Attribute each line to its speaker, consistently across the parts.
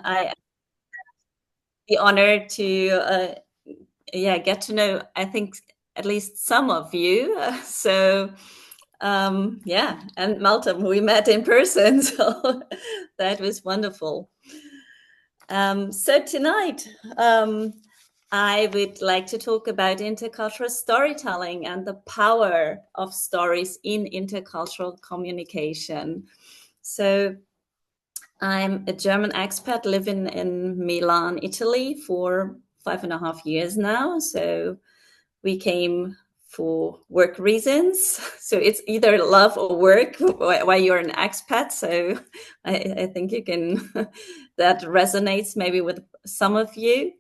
Speaker 1: I the honor to get to know, I think, at least some of you. And Malcolm, we met in person, so that was wonderful. So tonight, I would like to talk about intercultural storytelling and the power of stories in intercultural communication. So I'm a German expat living in Milan, Italy for 5.5 years now. So we came for work reasons. So it's either love or work while you're an expat. So I think you can, that resonates maybe with some of you.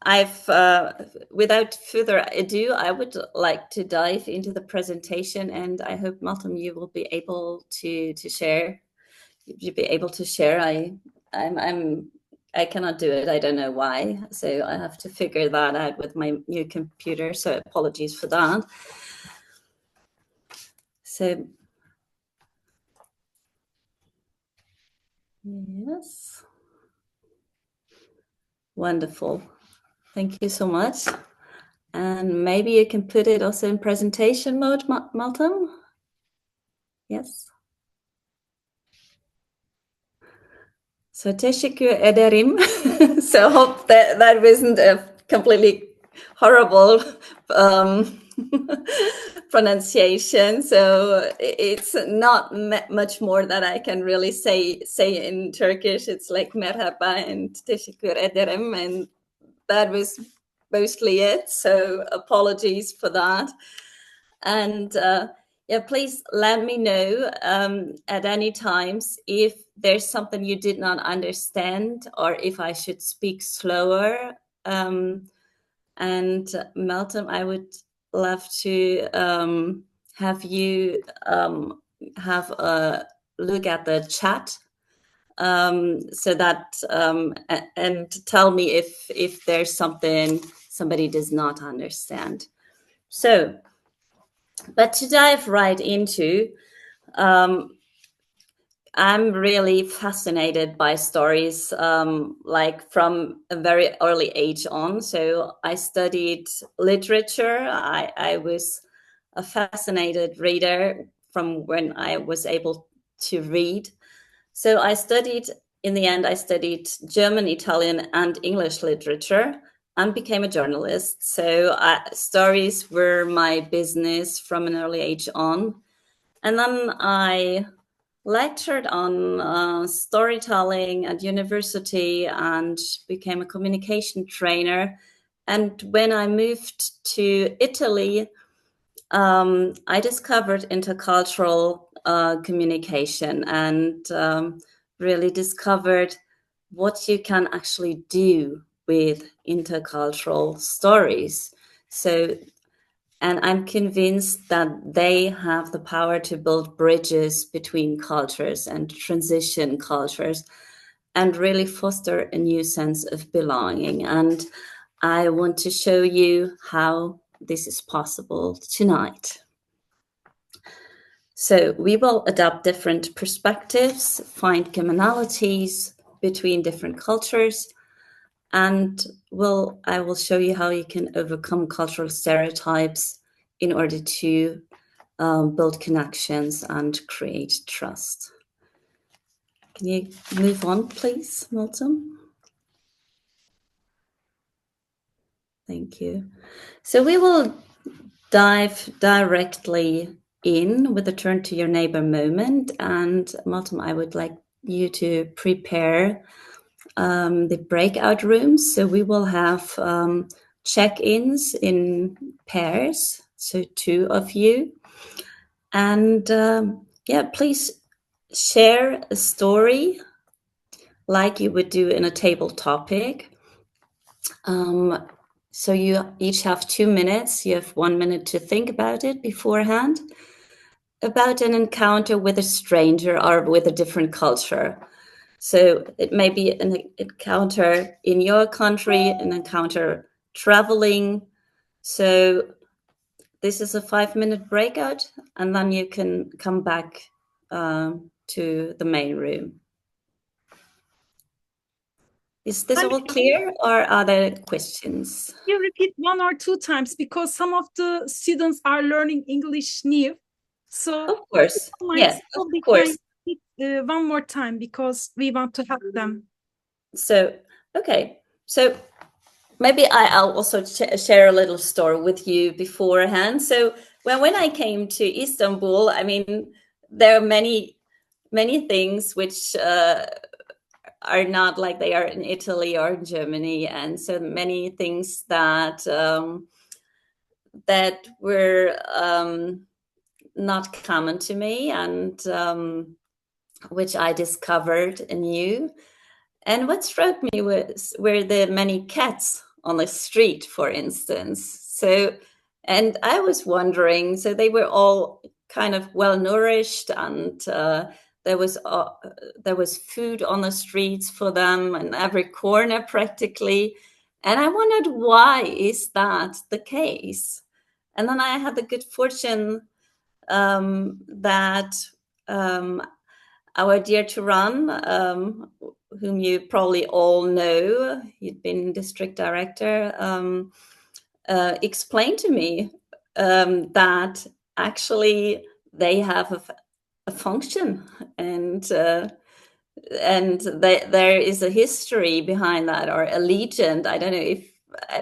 Speaker 1: I've, without further ado, I would like to dive into the presentation, and I hope, Malcolm, you will be able to share. You'll be able to share. I cannot do it. I don't know why. So I have to figure that out with my new computer. So apologies for that. So, yes. Wonderful. Thank you so much. And maybe you can put it also in presentation mode, Malcolm. Yes. So teşekkür ederim. So I hope that wasn't a completely horrible pronunciation. So it's not much more that I can really say in Turkish. It's like merhaba and teşekkür ederim, and that was mostly it. So apologies for that. And please let me know at any times if there's something you did not understand or if I should speak slower. And Melton, I would love to have you have a look at the chat so that and tell me if there's something somebody does not understand. So, but to dive right into, I'm really fascinated by stories, like from a very early age on. So I studied literature. I was a fascinated reader from when I was able to read. So in the end, I studied German, Italian, and English literature and became a journalist. So stories were my business from an early age on. And then I lectured on storytelling at university and became a communication trainer. And when I moved to Italy, I discovered intercultural communication and really discovered what you can actually do with intercultural stories. So, and I'm convinced that they have the power to build bridges between cultures and transition cultures and really foster a new sense of belonging. And I want to show you how this is possible tonight. So we will adopt different perspectives, find commonalities between different cultures, and I will show you how you can overcome cultural stereotypes in order to build connections and create trust. Can you move on, please, Milton? Thank you. So we will dive directly in with a turn to your neighbor moment. And Milton, I would like you to prepare the breakout rooms. So we will have check-ins in pairs, so 2 of you. And please share a story like you would do in a table topic. So you each have 2 minutes. You have 1 minute to think about it beforehand, about an encounter with a stranger or with a different culture. So it may be an encounter in your country, an encounter traveling. So this is a 5-minute breakout, and then you can come back to to the main room. Is this all clear, or are there questions?
Speaker 2: You repeat 1 or 2 times because some of the students are learning English new. So
Speaker 1: of course, yes, of course.
Speaker 2: Repeat, 1 more time because we want to help them.
Speaker 1: So, okay. So maybe I'll also share a little story with you beforehand. So when I came to Istanbul, I mean, there are many things which are not like they are in Italy or in Germany, and so many things that that were not common to me, and which I discovered anew. And what struck me were the many cats on the street, for instance. So, and I was wondering, so they were all kind of well nourished, and there was food on the streets for them in every corner practically. And I wondered, why is that the case? And then I had the good fortune that our dear Turan, whom you probably all know, he'd been district director, explained to me that actually they have a function, and there is a history behind that, or a legend. I don't know if,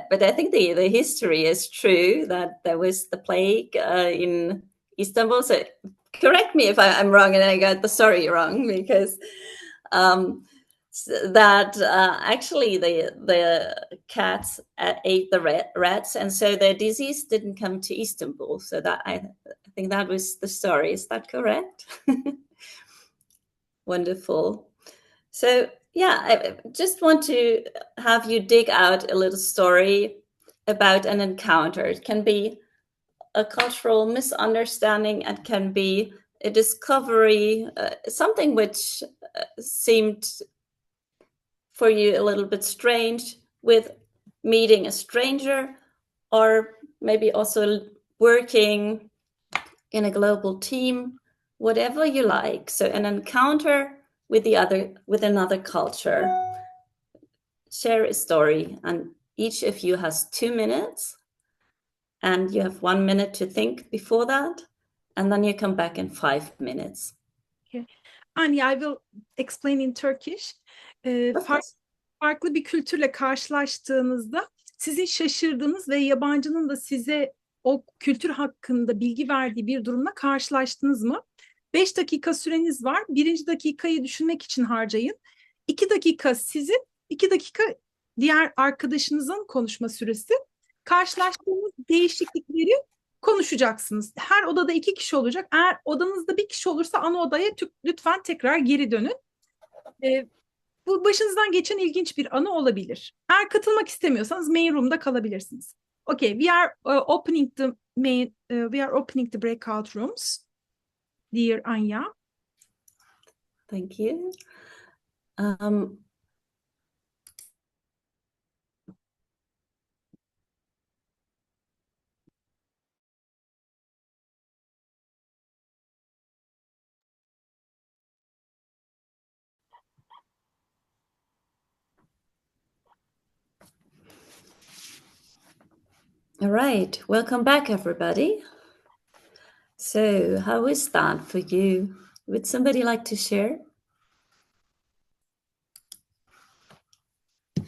Speaker 1: but I think the history is true, that there was the plague in Istanbul. So correct me if I'm wrong and I got the story wrong, because that actually the cats ate the rats, and so the disease didn't come to Istanbul. So that I think that was the story. Is that correct? Wonderful. So yeah, I just want to have you dig out a little story about an encounter. It can be a cultural misunderstanding, it can be a discovery, something which seemed for you a little bit strange with meeting a stranger, or maybe also working in a global team, whatever you like. So an encounter with another culture. Share a story, and each of you has 2 minutes, and you have 1 minute to think before that, and then you come back in 5 minutes.
Speaker 2: Okay. Anja, I will explain in Turkish. Farklı bir kültürle karşılaştığınızda sizin şaşırdığınız ve yabancının da size o kültür hakkında bilgi verdiği bir durumla karşılaştınız mı? 5 dakika süreniz var. 1. dakikayı düşünmek için harcayın. 2 dakika sizin, 2 dakika diğer arkadaşınızın konuşma süresi. Karşılaştığınız değişiklikleri konuşacaksınız. Her odada 2 kişi olacak. Eğer odanızda 1 kişi olursa ana odaya lütfen tekrar geri dönün. Bu başınızdan geçen ilginç bir anı olabilir. Eğer katılmak istemiyorsanız main room'da kalabilirsiniz. Okay, we are opening the breakout rooms, dear Anja.
Speaker 1: Thank you. All right, welcome back, everybody. So, how is that for you? Would somebody like to share?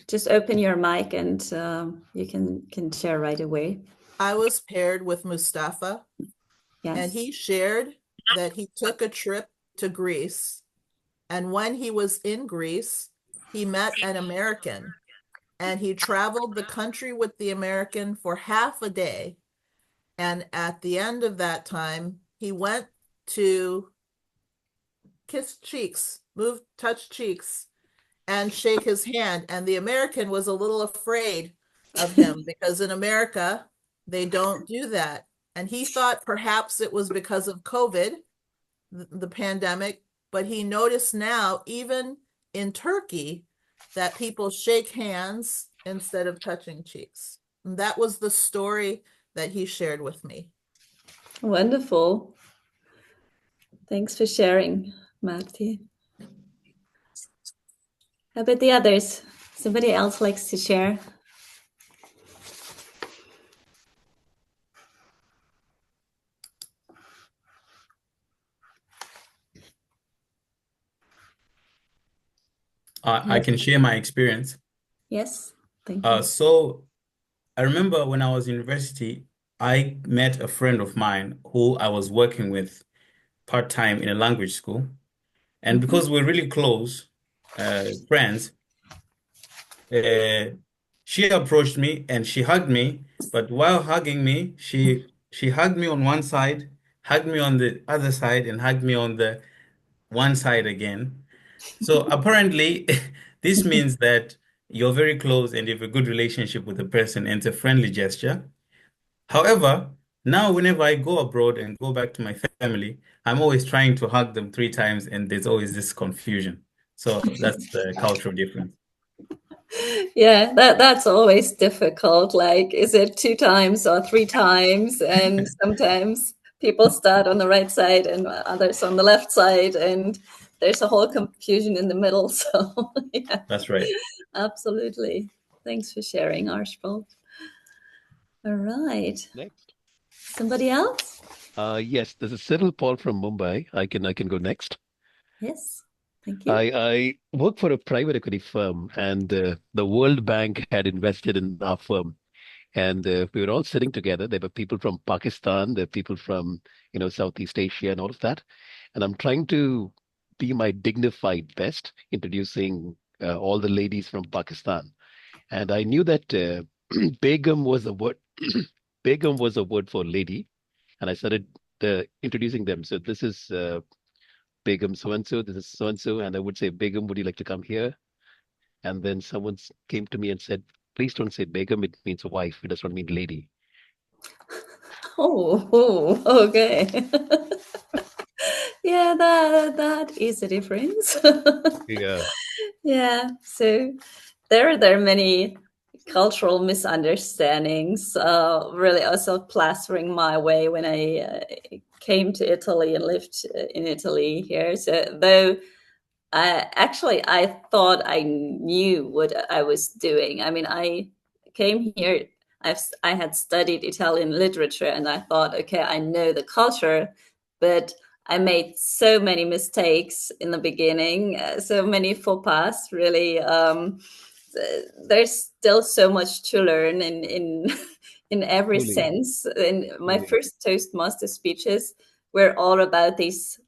Speaker 1: Just open your mic, and you can share right away.
Speaker 3: I was paired with Mustafa,
Speaker 1: Yes.
Speaker 3: and he shared that he took a trip to Greece, and when he was in Greece, he met an American, and he traveled the country with the American for half a day. And at the end of that time, he went to kiss cheeks, touch cheeks, and shake his hand. And the American was a little afraid of him because in America, they don't do that. And he thought perhaps it was because of COVID, the pandemic, but he noticed now, even in Turkey, that people shake hands instead of touching cheeks. And that was the story that he shared with me.
Speaker 1: Wonderful. Thanks for sharing. Marty. How about the others? Somebody else likes to share?
Speaker 4: I can share my experience.
Speaker 1: Yes, thank you.
Speaker 4: So I remember when I was in university, I met a friend of mine who I was working with part-time in a language school. And because we're really close friends, she approached me and she hugged me. But while hugging me, she hugged me on one side, hugged me on the other side, and hugged me on the one side again. So apparently, this means that you're very close and you have a good relationship with the person, and it's a friendly gesture. However, now whenever I go abroad and go back to my family, I'm always trying to hug them 3 times, and there's always this confusion. So that's the cultural difference.
Speaker 1: Yeah, that's always difficult. Like, is it 2 times or 3 times? And sometimes people start on the right side and others on the left side, and there's a whole confusion in the middle. So yeah,
Speaker 4: That's right.
Speaker 1: absolutely. Thanks for sharing, Archibald. All right.
Speaker 5: Next.
Speaker 1: Somebody else?
Speaker 5: Yes, this is Cyril Paul from Mumbai. I can go next.
Speaker 1: Yes. Thank you.
Speaker 5: I work for a private equity firm, and the World Bank had invested in our firm. And we were all sitting together. There were people from Pakistan, there were people from, Southeast Asia and all of that. And I'm trying to be my dignified best, introducing all the ladies from Pakistan. And I knew that Begum was a word. Begum was a word for lady, and I started introducing them. So this is Begum so and so. This is so and so, and I would say, Begum, would you like to come here? And then someone came to me and said, please don't say Begum. It means wife. It does not mean lady.
Speaker 1: Oh, okay. Yeah, that is a difference.
Speaker 5: Yeah.
Speaker 1: Yeah. So there are many cultural misunderstandings really also plastering my way when I came to Italy and lived in Italy here. So though I thought I knew what I was doing. I mean, I came here. I had studied Italian literature, and I thought, okay, I know the culture, but I made so many mistakes in the beginning, so many faux pas. Really, there's still so much to learn in in every
Speaker 5: Truly.
Speaker 1: sense. In my
Speaker 5: Truly.
Speaker 1: first Toastmaster speeches were all about these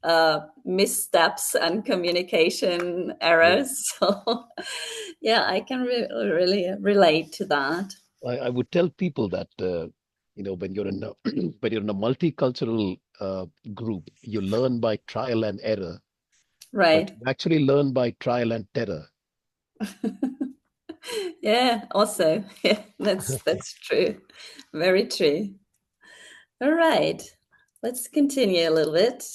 Speaker 1: missteps and communication errors. So, yeah, I can really relate to that.
Speaker 5: I would tell people that when you're in a when you're in a multicultural group, you learn by trial and error, but
Speaker 1: Right.
Speaker 5: you actually learn by trial and terror.
Speaker 1: Yeah, also. Yeah, that's true. Very true. All right. Let's continue a little bit.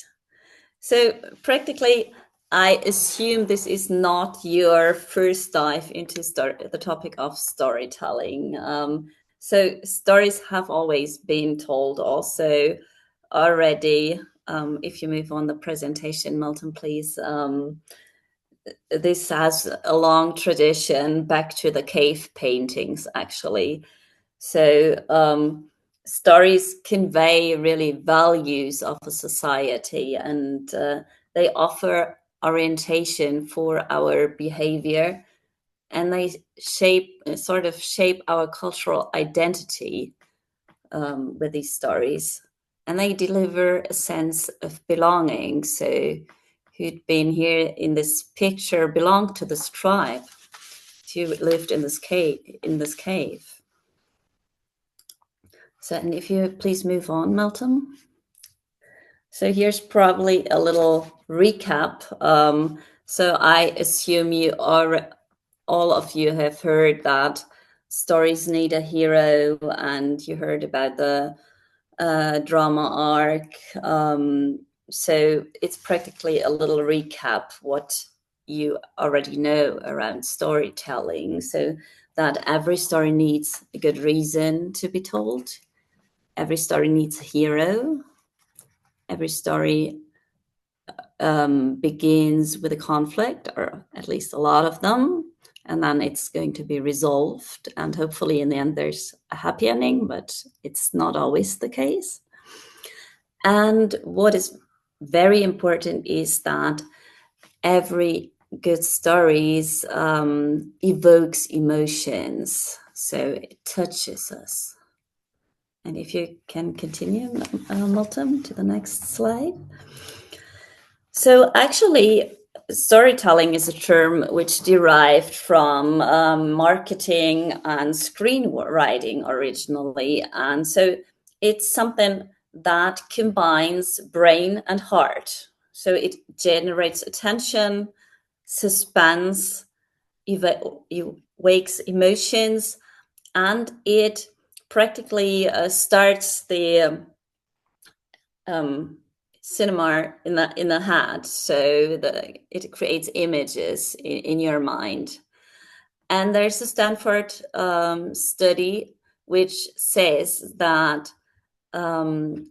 Speaker 1: So practically, I assume this is not your first dive into the topic of storytelling. So stories have always been told also already. If you move on the presentation, Milton, please. This has a long tradition back to the cave paintings, actually. So stories convey really values of a society, and they offer orientation for our behavior, and they sort of shape our cultural identity with these stories, and they deliver a sense of belonging. So who'd been here in this picture belonged to this tribe, who lived in this cave. So, and if you please move on, Melton. So here's probably a little recap. So I assume all of you have heard that stories need a hero, and you heard about the drama arc. So it's practically a little recap what you already know around storytelling. So that every story needs a good reason to be told. Every story needs a hero. Every story begins with a conflict, or at least a lot of them, and then it's going to be resolved. And hopefully in the end, there's a happy ending, but it's not always the case. And what is very important is that every good stories evokes emotions, so it touches us. And if you can continue, Milton, to the next slide. So actually, storytelling is a term which derived from marketing and screenwriting originally. And so it's something that combines brain and heart. So it generates attention, suspense, wakes emotions, and it practically starts the cinema in the head, so it creates images in your mind. And there's a Stanford study which says that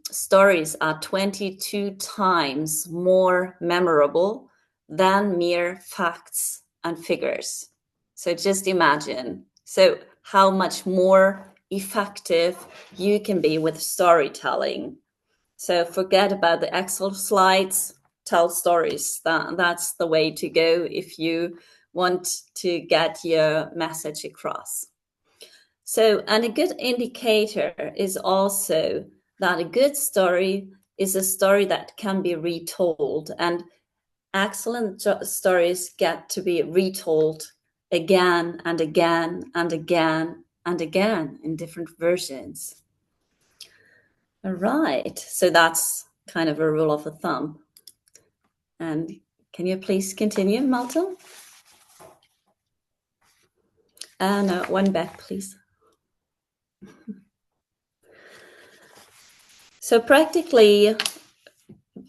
Speaker 1: stories are 22 times more memorable than mere facts and figures. So just imagine, so how much more effective you can be with storytelling. So forget about the Excel slides, tell stories. That's the way to go if you want to get your message across. So, and a good indicator is also that a good story is a story that can be retold, and excellent stories get to be retold again and again and again and again in different versions. All right, so that's kind of a rule of thumb. And can you please continue, Malta? No, one back, please. So practically,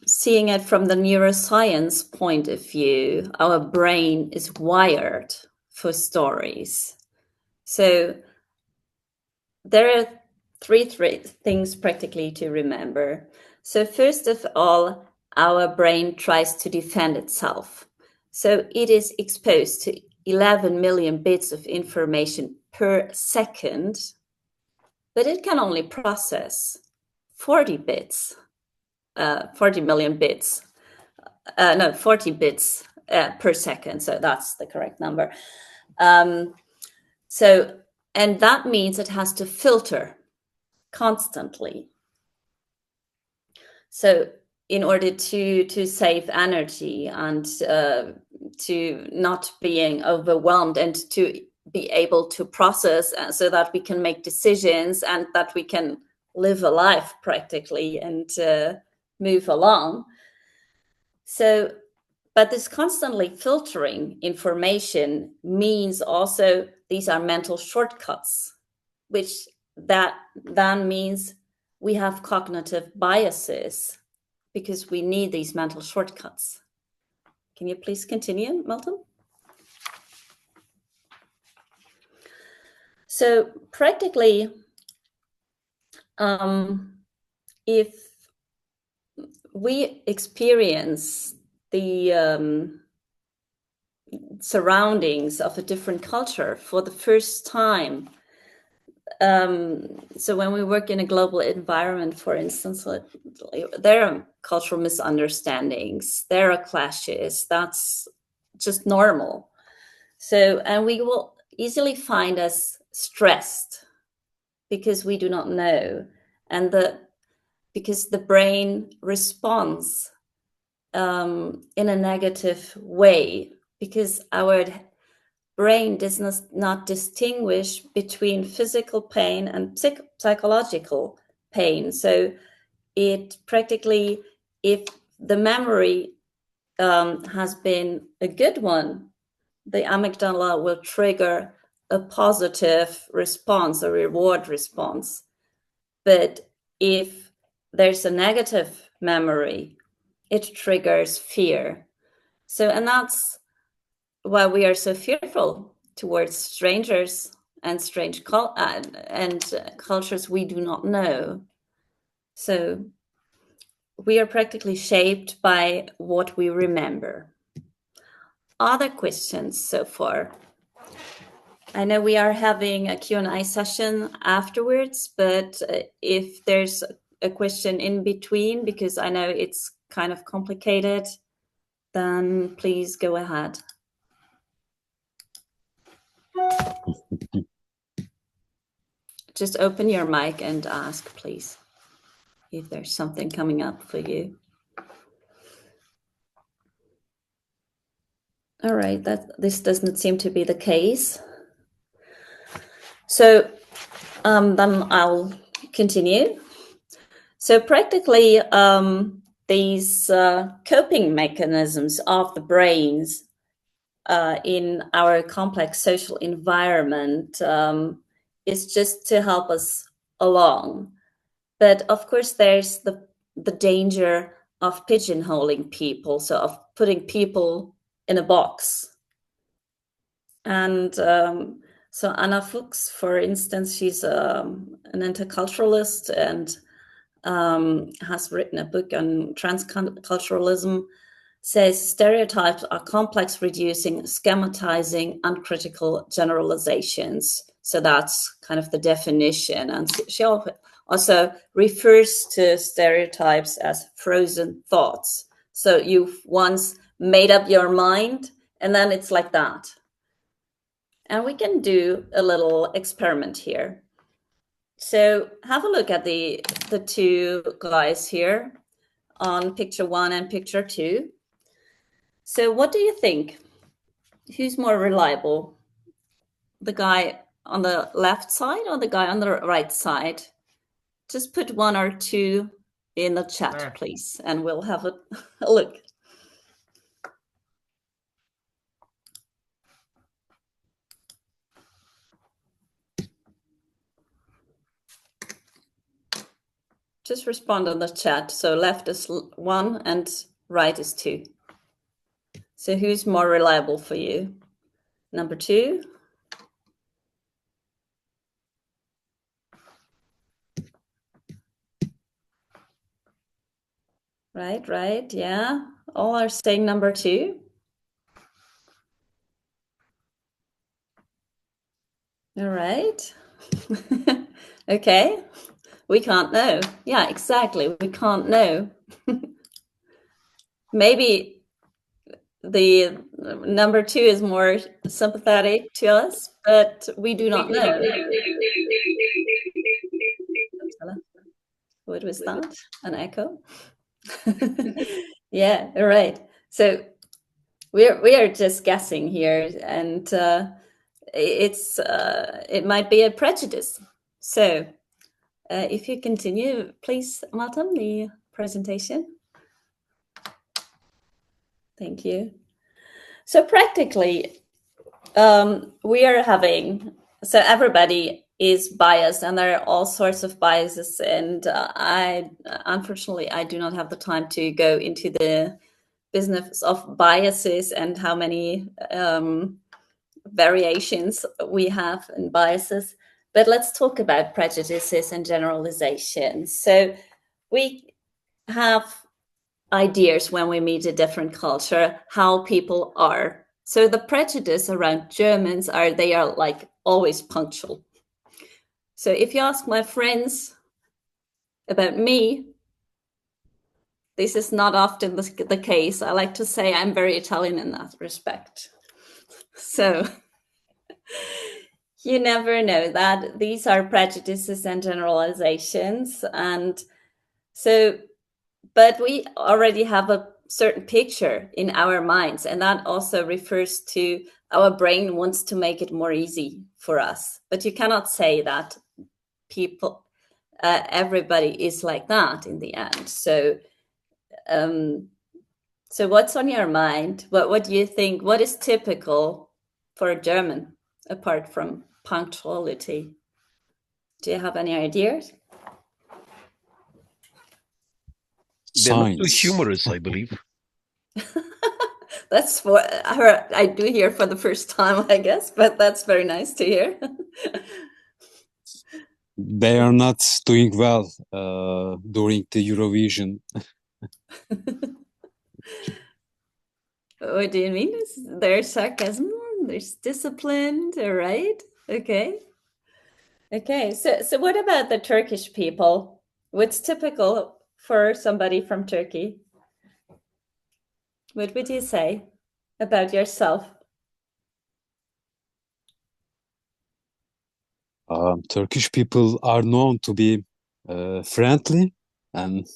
Speaker 1: seeing it from the neuroscience point of view, our brain is wired for stories. So there are three things practically to remember. So first of all, our brain tries to defend itself. So it is exposed to 11 million bits of information per second, but it can only process 40 bits, 40 million bits, 40 bits per second. So that's the correct number. And that means it has to filter constantly. So in order to save energy and to not being overwhelmed and to be able to process so that we can make decisions and that we can live a life practically and move along. So, but this constantly filtering information means also these are mental shortcuts, which that then means we have cognitive biases because we need these mental shortcuts. Can you please continue, Milton? So practically, if we experience the surroundings of a different culture for the first time, so when we work in a global environment, for instance, there are cultural misunderstandings, there are clashes, that's just normal. So, and we will easily find us stressed because we do not know, and because the brain responds in a negative way, because our brain does not distinguish between physical pain and psychological pain. So it practically, if the memory has been a good one, the amygdala will trigger a positive response, a reward response. But if there's a negative memory, it triggers fear. So, and that's why we are so fearful towards strangers and strange cultures we do not know. So we are practically shaped by what we remember. Other questions so far? I know we are having a Q&A session afterwards, but if there's a question in between, because I know it's kind of complicated, then please go ahead. Just open your mic and ask, please, if there's something coming up for you. All right, this doesn't seem to be the case. So then I'll continue. So practically, these coping mechanisms of the brains in our complex social environment is just to help us along. But of course, there's the danger of pigeonholing people, so of putting people in a box. And so Anna Fuchs, for instance, she's an interculturalist and has written a book on transculturalism, says stereotypes are complex, reducing, schematizing, uncritical generalizations. So that's kind of the definition. And she also refers to stereotypes as frozen thoughts. So you've once made up your mind, and then it's like that. And we can do a little experiment here. So have a look at the two guys here on picture 1 and picture 2. So what do you think? Who's more reliable? The guy on the left side or the guy on the right side? Just put 1 or 2 in the chat, please, and we'll have a look. Just respond on the chat. So left is 1 and right is 2. So who's more reliable for you? Number 2? Right, yeah. All are saying number 2. All right. Okay. We can't know. Yeah, exactly. We can't know. Maybe the number 2 is more sympathetic to us, but we do not know. What was that? An echo? Yeah, all right. So we are just guessing here, and it might be a prejudice. So if you continue, please, Martin, the presentation. Thank you. So practically, we are having, so everybody is biased, and there are all sorts of biases, and unfortunately, I do not have the time to go into the business of biases and how many variations we have in biases. But let's talk about prejudices and generalizations. So we have ideas when we meet a different culture, how people are. So the prejudice around Germans they are like always punctual. So if you ask my friends about me, this is not often the case. I like to say I'm very Italian in that respect. So you never know that these are prejudices and generalizations. And so, but we already have a certain picture in our minds, and that also refers to our brain wants to make it more easy for us. But you cannot say that people, everybody is like that in the end. So, so what's on your mind? What do you think? What is typical for a German apart from punctuality? Do you have any ideas?
Speaker 5: They're not too humorous, I believe.
Speaker 1: That's what I do hear for the first time, I guess, but that's very nice to hear.
Speaker 6: They are not doing well during the Eurovision.
Speaker 1: What do you mean? There's sarcasm, there's discipline, all right? Okay. Okay, so what about the Turkish people? What's typical for somebody from Turkey? What would you say about yourself?
Speaker 6: Turkish people are known to be friendly and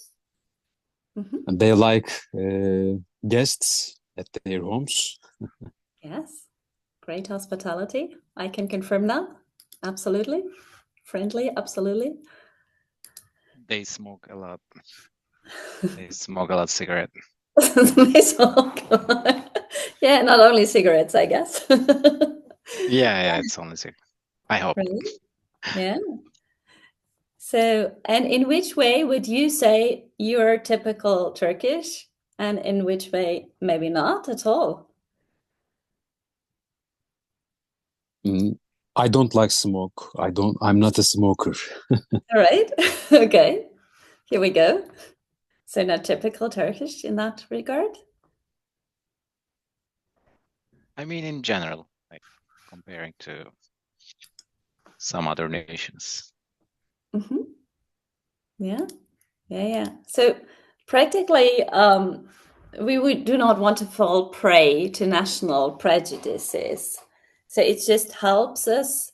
Speaker 1: Mhm.
Speaker 6: they like guests at their homes.
Speaker 1: Yes, great hospitality. I can confirm that. Absolutely. Friendly, absolutely.
Speaker 7: They smoke a lot. They smoke a lot of cigarette.
Speaker 1: Yeah, not only cigarettes, I guess.
Speaker 7: Yeah, it's only cigarette. I hope.
Speaker 1: Really? Yeah. So, and in which way would you say you're typical Turkish, and in which way maybe not at all?
Speaker 6: I don't like smoke. I'm not a smoker.
Speaker 1: All right. Okay. Here we go. So not typical Turkish in that regard?
Speaker 7: I mean, in general, like comparing to some other nations.
Speaker 1: Mm-hmm. Yeah. Yeah. So practically, we do not want to fall prey to national prejudices. So it just helps us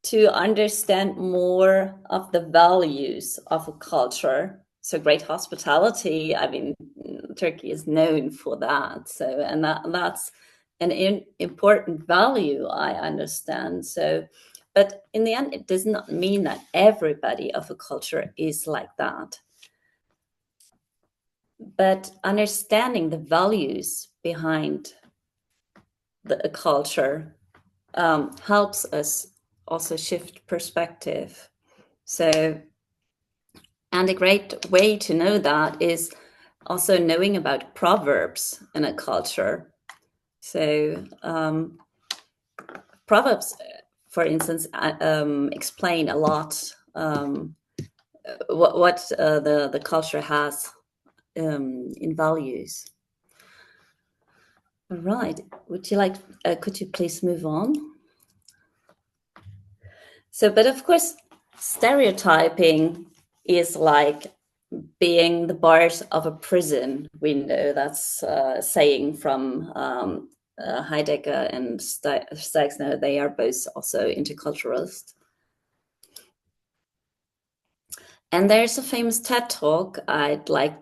Speaker 1: to understand more of the values of a culture. So great hospitality, I mean, Turkey is known for that. So, and that's an important value, I understand. So, but in the end, it does not mean that everybody of a culture is like that. But understanding the values behind the culture helps us also shift perspective. So, and a great way to know that is also knowing about proverbs in a culture. So, proverbs, for instance, explain a lot what the culture has in values. All right. Would you like? Could you please move on? So, but of course, stereotyping is like being the bars of a prison window. That's a saying from Heidegger and Steixner. They are both also interculturalists. And there's a famous TED talk I'd like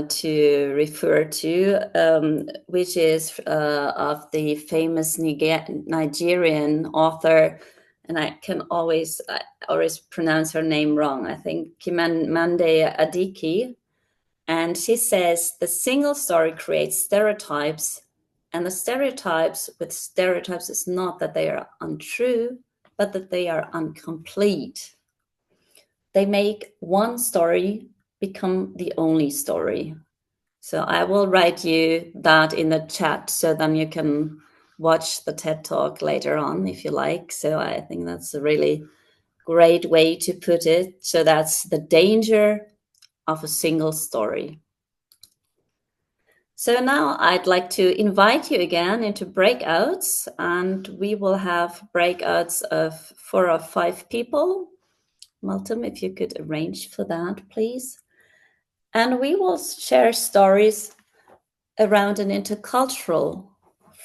Speaker 1: to refer to, which is of the famous Nigerian author, and I always pronounce her name wrong. I think Chimamanda Adichie, and she says the single story creates stereotypes, and the stereotypes with stereotypes is not that they are untrue, but that they are incomplete. They make one story become the only story. So I will write you that in the chat, so then you can watch the TED Talk later on if you like. So I think that's a really great way to put it. So that's the danger of a single story. So now I'd like to invite you again into breakouts, and we will have breakouts of 4 or 5 people. Malcolm, if you could arrange for that, please. And we will share stories around an intercultural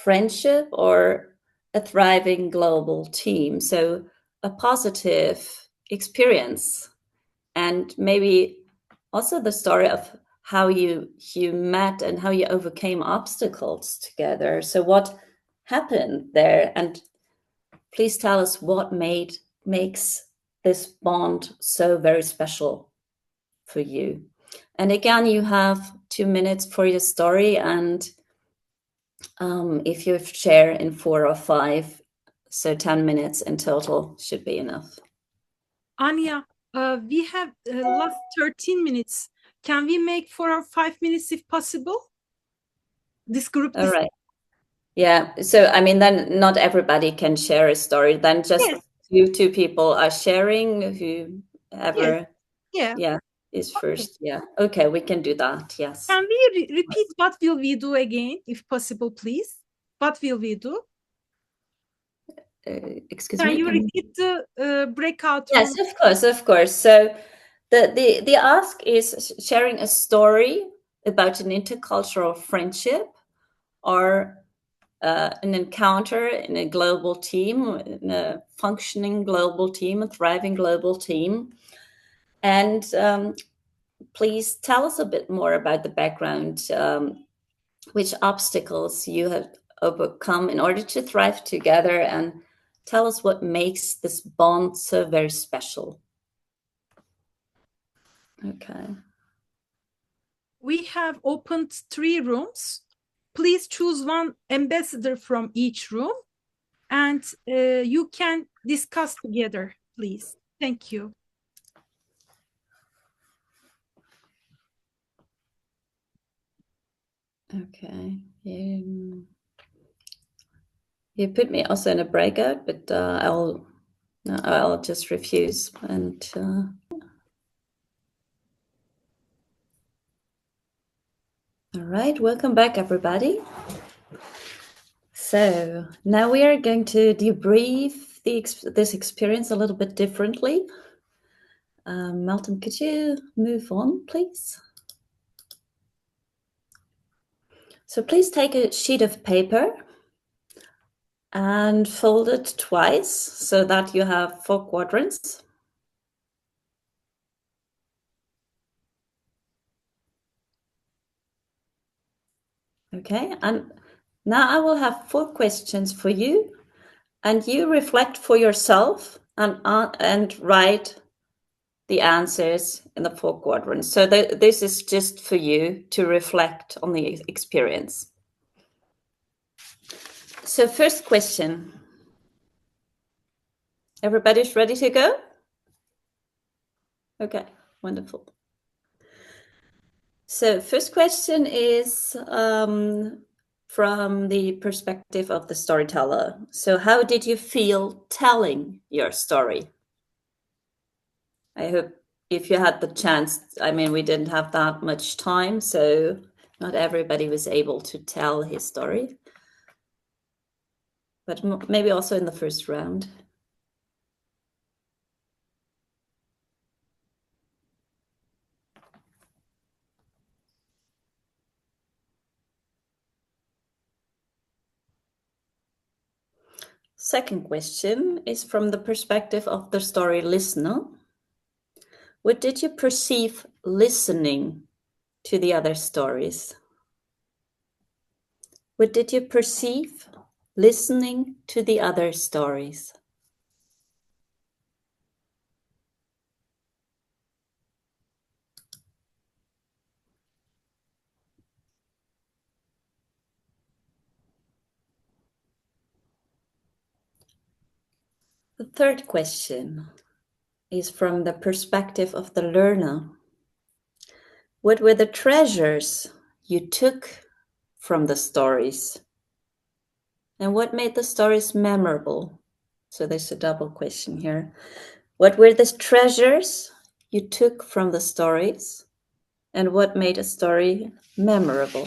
Speaker 1: friendship or a thriving global team. So a positive experience, and maybe also the story of how you met and how you overcame obstacles together. So what happened there? And please tell us what makes this bond so very special for you. And again, you have 2 minutes for your story, and if you share in 4 or 5, so 10 minutes in total should be enough.
Speaker 2: Anja, we have last 13 minutes. Can we make 4 or 5 minutes if possible? This group.
Speaker 1: All right. Yeah. So, I mean, then not everybody can share a story. Then just
Speaker 2: Yes.
Speaker 1: you 2 people are sharing, whoever.
Speaker 2: Yeah.
Speaker 1: Yeah. is first. Yeah. Okay, we can do that. Yes.
Speaker 2: Can we repeat what will we do again, if possible, please? What will we do?
Speaker 1: Excuse
Speaker 2: Can
Speaker 1: me.
Speaker 2: you repeat the breakout
Speaker 1: Yes,
Speaker 2: room?
Speaker 1: of course. So the ask is sharing a story about an intercultural friendship or an encounter in a global team, in a functioning global team, a thriving global team. And please tell us a bit more about the background, which obstacles you have overcome in order to thrive together, and tell us what makes this bond so very special. Okay.
Speaker 2: We have opened 3 rooms. Please choose one ambassador from each room, and you can discuss together, please. Thank you.
Speaker 1: Okay. You put me also in a breakout, but I'll just refuse. And all right, welcome back, everybody. So now we are going to debrief this experience a little bit differently. Malcolm, could you move on, please? So please take a sheet of paper and fold it twice so that you have 4 quadrants. Okay, and now I will have 4 questions for you, and you reflect for yourself and write the answers in the 4 quadrants. So this is just for you to reflect on the experience. So first question. Everybody's ready to go? Okay, wonderful. So first question is from the perspective of the storyteller. So how did you feel telling your story? I hope if you had the chance, I mean, we didn't have that much time, so not everybody was able to tell his story, but maybe also in the first round. Second question is from the perspective of the story listener. What did you perceive listening to the other stories? What did you perceive listening to the other stories? The third question is from the perspective of the learner. What were the treasures you took from the stories? And what made the stories memorable? So there's a double question here. What were the treasures you took from the stories? And what made a story memorable?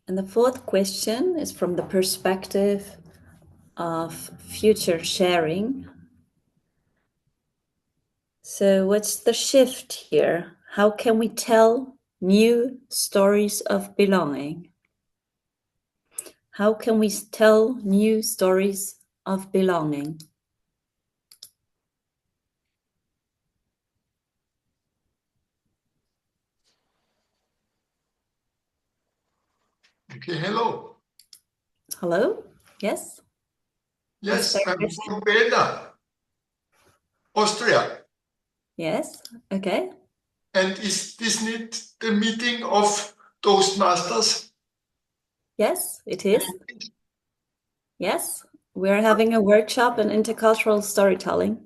Speaker 1: And the fourth question is from the perspective of future sharing. So what's the shift here? How can we tell new stories of belonging? How can we tell new stories of belonging?
Speaker 8: Okay, hello.
Speaker 1: Hello? Yes?
Speaker 8: Yes,
Speaker 1: What's the
Speaker 8: I'm
Speaker 1: question?
Speaker 8: from Vienna, Austria.
Speaker 1: Yes, okay.
Speaker 8: And is this not the meeting of Toastmasters?
Speaker 1: Yes, it is. Yes, we're having a workshop in intercultural storytelling.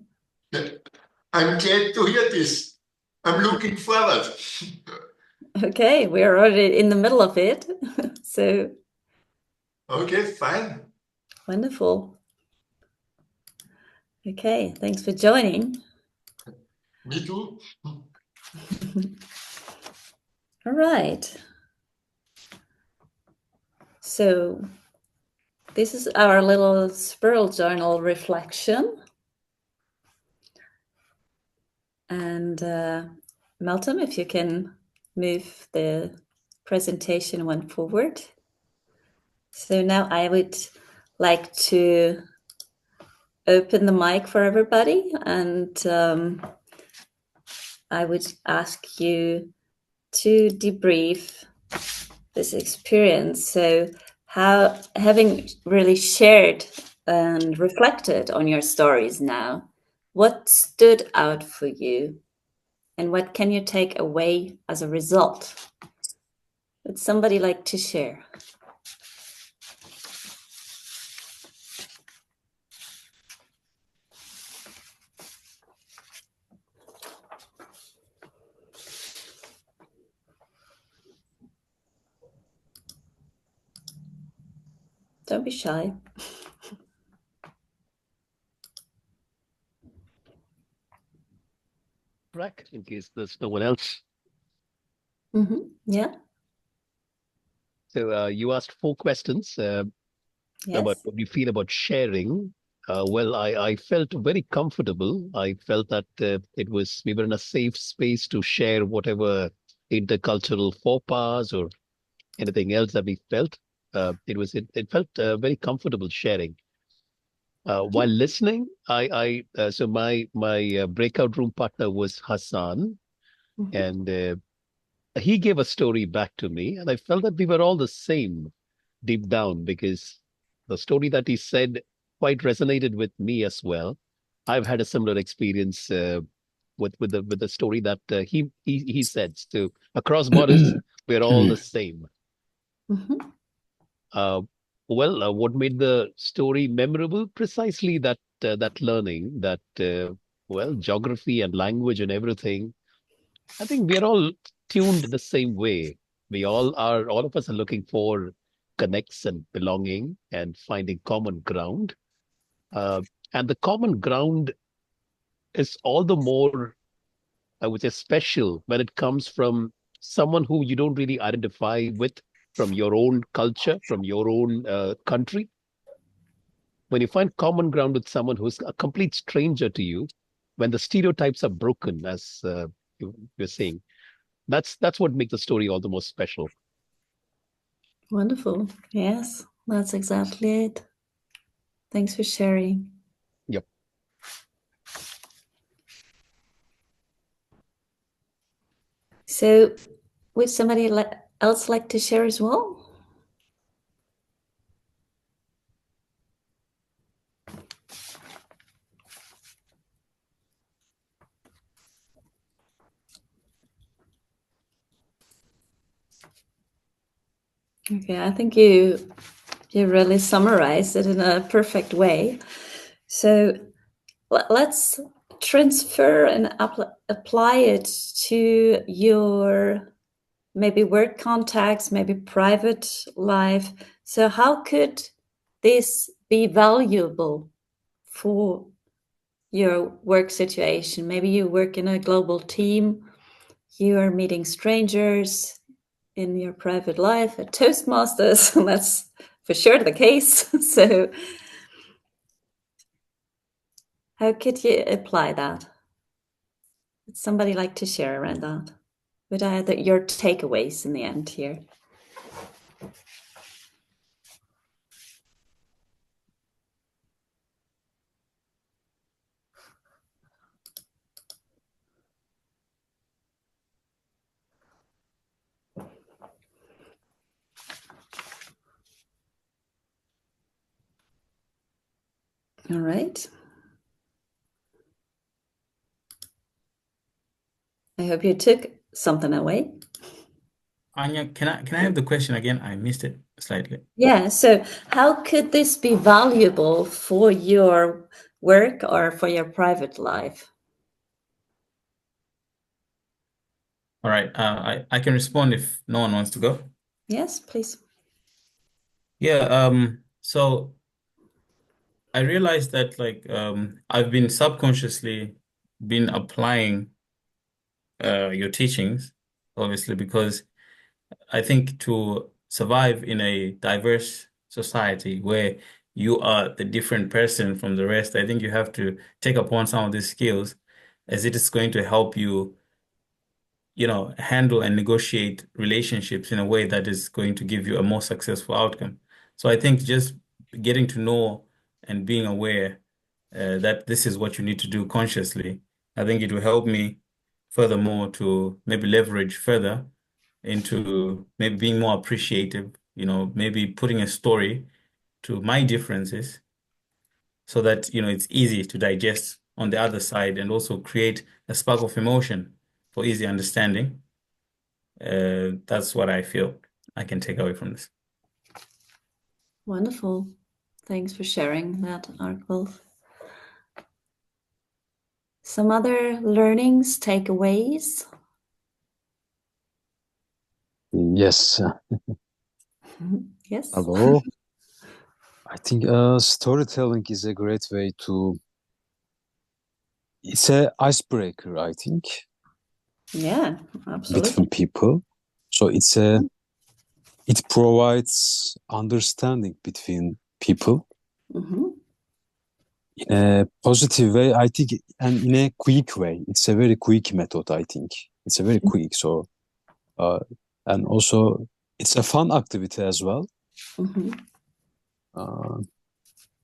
Speaker 8: I'm glad to hear this. I'm looking forward.
Speaker 1: Okay, we're already in the middle of it. So
Speaker 8: Okay, fine.
Speaker 1: wonderful. Okay, thanks for joining.
Speaker 8: Me too.
Speaker 1: All right. So this is our little spiral journal reflection. And Meltem, if you can move the presentation one forward. So now I would like to open the mic for everybody, and I would ask you to debrief this experience. So how, having really shared and reflected on your stories now, what stood out for you and what can you take away as a result? Would somebody like to share? Don't be shy.
Speaker 5: Track in case there's no one else.
Speaker 1: Yeah.
Speaker 5: So you asked 4 questions about
Speaker 1: Yes.
Speaker 5: what you feel about sharing. Well, I felt very comfortable. I felt that we were in a safe space to share whatever intercultural faux pas or anything else that we felt. It felt very comfortable sharing. While listening, so my breakout room partner was Hassan, and he gave a story back to me, and I felt that we were all the same deep down because the story that he said quite resonated with me as well. I've had a similar experience with the story that he said. So across borders, we're all the same. Uh, what made the story memorable? Precisely that learning, that geography and language and everything. I think we are all tuned the same way. All of us are looking for connects and belonging and finding common ground. And the common ground is all the more, I would say, special when it comes from someone who you don't really identify with from your own culture, from your own country. When you find common ground with someone who's a complete stranger to you, when the stereotypes are broken, as you're saying, that's what makes the story all the more special.
Speaker 1: Wonderful. Yes, that's exactly it. Thanks for sharing.
Speaker 5: Yep.
Speaker 1: So would somebody else like to share as well? Okay, I think you really summarized it in a perfect way. So let's transfer and apply it to your maybe work contacts, maybe private life. So how could this be valuable for your work situation? Maybe you work in a global team, you are meeting strangers in your private life at Toastmasters, and that's for sure the case. So how could you apply that? Would somebody like to share around that? What are your takeaways in the end here? All right. I hope you took something away.
Speaker 4: Anja, can I have the question again? I missed it slightly.
Speaker 1: Yeah, so how could this be valuable for your work or for your private life?
Speaker 4: All right. I can respond if no one wants to go.
Speaker 1: Yes, please.
Speaker 4: Yeah. So I realized that I've been subconsciously been applying your teachings, obviously, because I think to survive in a diverse society where you are the different person from the rest, I think you have to take upon some of these skills as it is going to help you, handle and negotiate relationships in a way that is going to give you a more successful outcome. So I think just getting to know and being aware that this is what you need to do consciously, I think it will help me furthermore to maybe leverage further into maybe being more appreciative, maybe putting a story to my differences so that, it's easy to digest on the other side and also create a spark of emotion for easy understanding. That's what I feel I can take away from this.
Speaker 1: Wonderful. Thanks for sharing that, Arkvulf. Some other learnings, takeaways?
Speaker 6: Yes.
Speaker 1: Yes.
Speaker 6: Hello. I think storytelling is a great way to. It's a icebreaker, I think,
Speaker 1: Yeah, absolutely.
Speaker 6: between people. So it provides understanding between people in a positive way, I think, and in a quick way. It's a very quick method, I think. It's a very quick. So, and also it's a fun activity as well.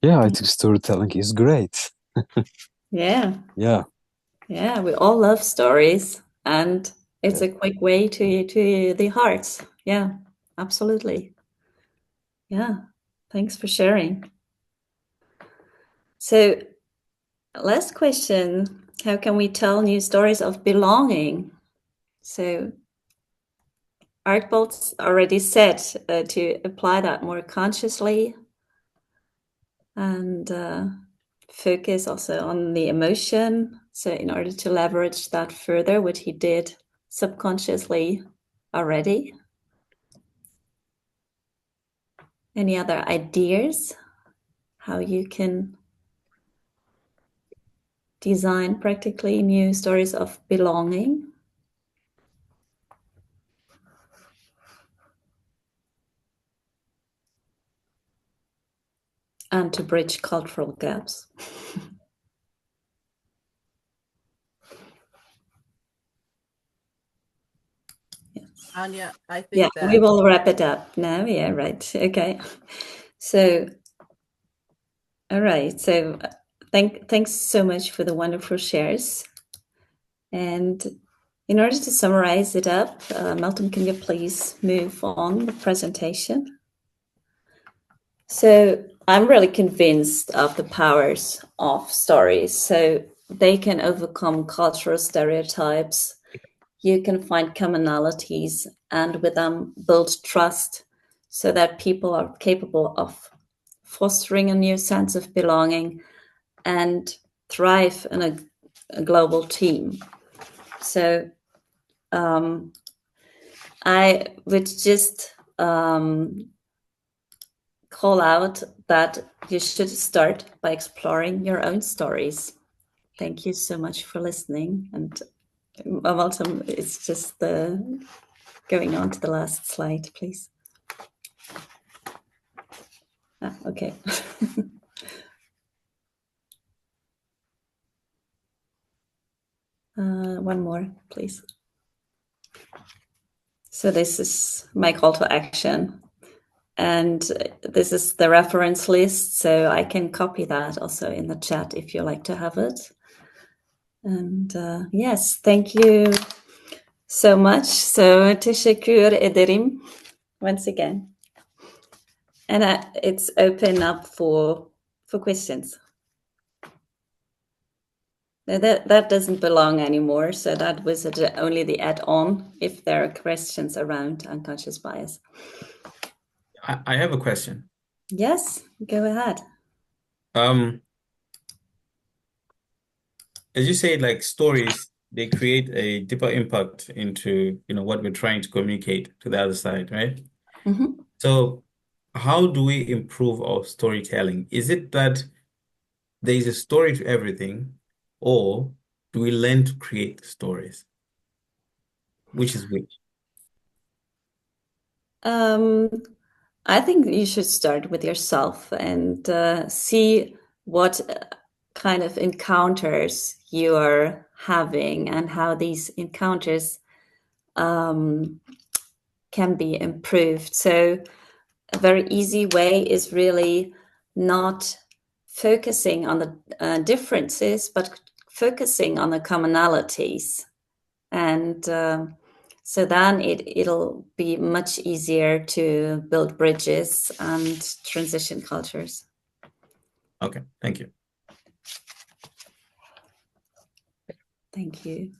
Speaker 6: Yeah, I think storytelling is great.
Speaker 1: Yeah.
Speaker 6: Yeah.
Speaker 1: Yeah, we all love stories, and it's a quick way to the hearts. Yeah, absolutely. Yeah, thanks for sharing. So, last question, how can we tell new stories of belonging? So, Arkvulf already said to apply that more consciously and focus also on the emotion. So in order to leverage that further, what he did subconsciously already. Any other ideas how you can design practically new stories of belonging? And to bridge cultural gaps.
Speaker 3: Anja, I think
Speaker 1: Yeah,
Speaker 3: that
Speaker 1: we will wrap it up now. Yeah, right. Okay. So, all right. So, thanks so much for the wonderful shares. And in order to summarize it up, Melton, can you please move on the presentation? So, I'm really convinced of the powers of stories. So, they can overcome cultural stereotypes. You can find commonalities and with them build trust so that people are capable of fostering a new sense of belonging and thrive in a global team. So I would just call out that you should start by exploring your own stories. Thank you so much for listening. And Malcolm, it's just going on to the last slide, please. Okay. One more, please. So this is my call to action. And this is the reference list, so I can copy that also in the chat if you like to have it. And yes, thank you so much. So teşekkür ederim once again. And it's open up for questions. That doesn't belong anymore. So that was only the add-on if there are questions around unconscious bias.
Speaker 4: I have a question.
Speaker 1: Yes, go ahead.
Speaker 4: As you say, like stories, they create a deeper impact into, what we're trying to communicate to the other side, right?
Speaker 1: Mm-hmm.
Speaker 4: So how do we improve our storytelling? Is it that there is a story to everything, or do we learn to create stories? Which is which?
Speaker 1: I think you should start with yourself and see what kind of encounters you are having and how these encounters can be improved. So a very easy way is really not focusing on the differences, but focusing on the commonalities. And so then it'll be much easier to build bridges and transition cultures.
Speaker 4: Okay, thank you.
Speaker 1: Thank you.